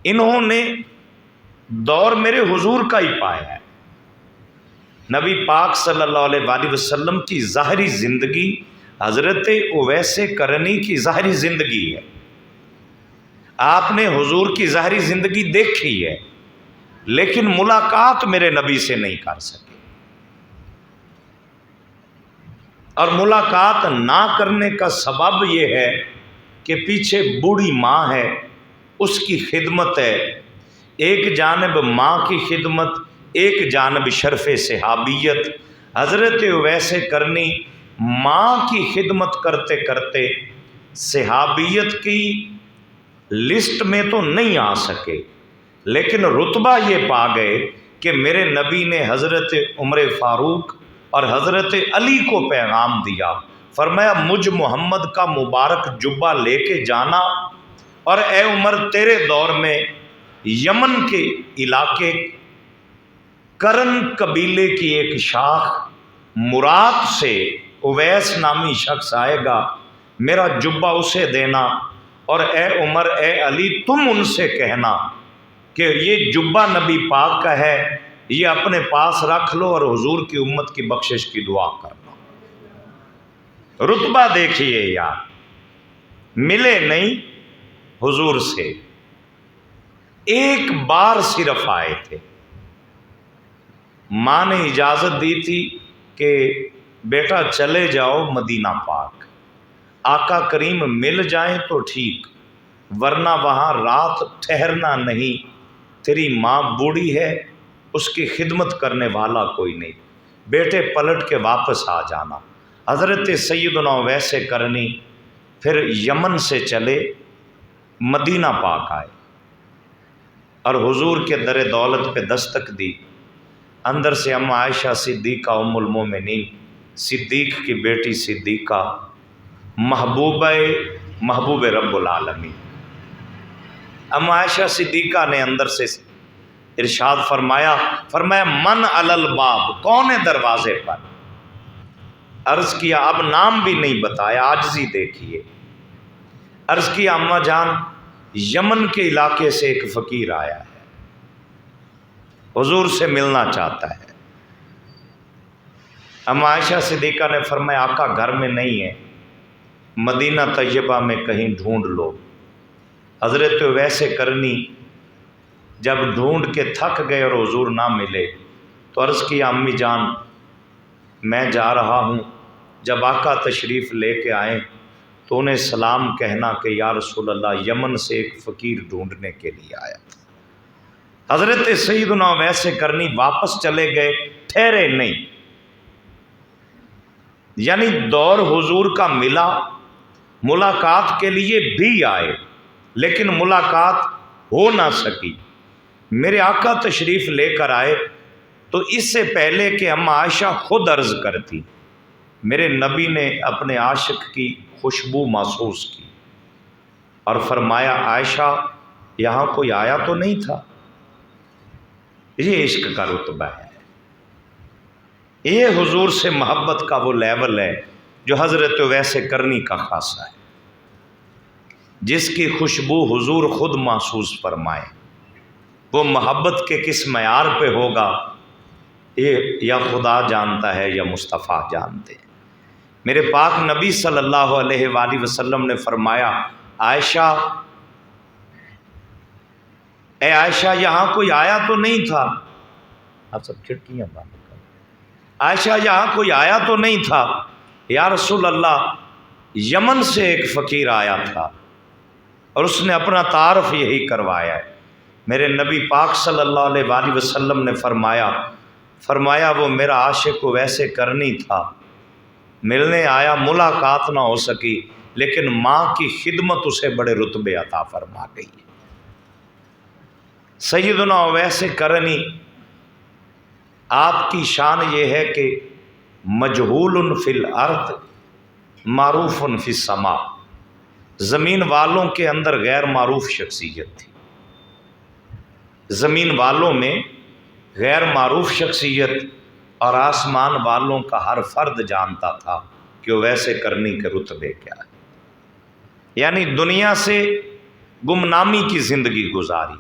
انہوں نے دور میرے حضور کا ہی پایا ہے۔ نبی پاک صلی اللہ علیہ وآلہ وسلم کی ظاہری زندگی حضرت اویس قرنی کی ظاہری زندگی ہے۔ آپ نے حضور کی ظاہری زندگی دیکھی ہے، لیکن ملاقات میرے نبی سے نہیں کر سکے، اور ملاقات نہ کرنے کا سبب یہ ہے کہ پیچھے بوڑھی ماں ہے، اس کی خدمت ہے، ایک جانب ماں کی خدمت، ایک جانب شرف صحابیت۔ حضرت اویس قرنی ماں کی خدمت کرتے کرتے صحابیت کی لسٹ میں تو نہیں آ سکے، لیکن رتبہ یہ پا گئے کہ میرے نبی نے حضرت عمر فاروق اور حضرت علی کو پیغام دیا، فرمایا مجھ محمد کا مبارک جبہ لے کے جانا، اور اے عمر تیرے دور میں یمن کے علاقے کرن قبیلے کی ایک شاخ مراد سے اویس نامی شخص آئے گا، میرا جبہ اسے دینا، اور اے عمر اے علی تم ان سے کہنا کہ یہ جبہ نبی پاک کا ہے، یہ اپنے پاس رکھ لو اور حضور کی امت کی بخشش کی دعا کرنا۔ رتبہ دیکھیے یار، ملے نہیں حضور سے، ایک بار صرف آئے تھے، ماں نے اجازت دی تھی کہ بیٹا چلے جاؤ مدینہ پاک، آقا کریم مل جائیں تو ٹھیک، ورنہ وہاں رات ٹھہرنا نہیں، تیری ماں بوڑھی ہے، اس کی خدمت کرنے والا کوئی نہیں، بیٹے پلٹ کے واپس آ جانا۔ حضرت سیدنا اویس قرنی پھر یمن سے چلے، مدینہ پاک آئے، اور حضور کے در دولت پہ دستک دی۔ اندر سے ام عائشہ صدیقہ ام المومنین، صدیق کی بیٹی صدیقہ، محبوب رب العالمین، ام عائشہ صدیقہ نے اندر سے ارشاد فرمایا من علی الباب، کون ہے دروازے پر؟ عرض کیا، اب نام بھی نہیں بتایا، عاجزی دیکھیے، عرض کیا اماں جان یمن کے علاقے سے ایک فقیر آیا ہے، حضور سے ملنا چاہتا ہے۔ ام عائشہ صدیقہ نے فرمایا آقا گھر میں نہیں ہے، مدینہ طیبہ میں کہیں ڈھونڈ لو۔ حضرت اویس قرنی جب ڈھونڈ کے تھک گئے اور حضور نہ ملے تو عرض کیا امی جان میں جا رہا ہوں، جب آقا تشریف لے کے آئیں تو انہیں سلام کہنا کہ یا رسول اللہ یمن سے ایک فقیر ڈھونڈنے کے لیے آیا تھا۔ حضرت سیدنا اویس قرنی واپس چلے گئے، ٹھہرے نہیں، یعنی دور حضور کا ملا، ملاقات کے لیے بھی آئے، لیکن ملاقات ہو نہ سکی۔ میرے آقا تشریف لے کر آئے تو اس سے پہلے کہ ہم عائشہ خود عرض کرتی، میرے نبی نے اپنے عاشق کی خوشبو محسوس کی اور فرمایا عائشہ یہاں کوئی آیا تو نہیں تھا؟ یہ عشق کا رتبہ ہے، یہ حضور سے محبت کا وہ لیول ہے جو حضرت اویس قرنی کا خاصہ ہے، جس کی خوشبو حضور خود محسوس فرمائے۔ وہ محبت کے کس معیار پہ ہوگا یہ یا خدا جانتا ہے یا مصطفیٰ جانتے ہیں۔ میرے پاک نبی صلی اللہ علیہ وآلہ وسلم نے فرمایا عائشہ اے عائشہ یہاں کوئی آیا تو نہیں تھا؟ آپ سب کھڑکیاں بند کریں۔ عائشہ یہاں کوئی آیا تو نہیں تھا؟ یا رسول اللہ یمن سے ایک فقیر آیا تھا اور اس نے اپنا تعارف یہی کروایا ہے۔ میرے نبی پاک صلی اللہ علیہ وآلہ وسلم نے فرمایا وہ میرا عاشق اویس قرنی تھا، ملنے آیا، ملاقات نہ ہو سکی، لیکن ماں کی خدمت اسے بڑے رتبے عطا فرما گئی ہے۔ سیدنا اویس قرنی آپ کی شان یہ ہے کہ مجہول فی الارض معروف فی السماء، زمین والوں کے اندر غیر معروف شخصیت تھی، زمین والوں میں غیر معروف شخصیت، اور آسمان والوں کا ہر فرد جانتا تھا کہ اویس قرنی کے رتبے کیا ہے۔ یعنی دنیا سے گمنامی کی زندگی گزاری.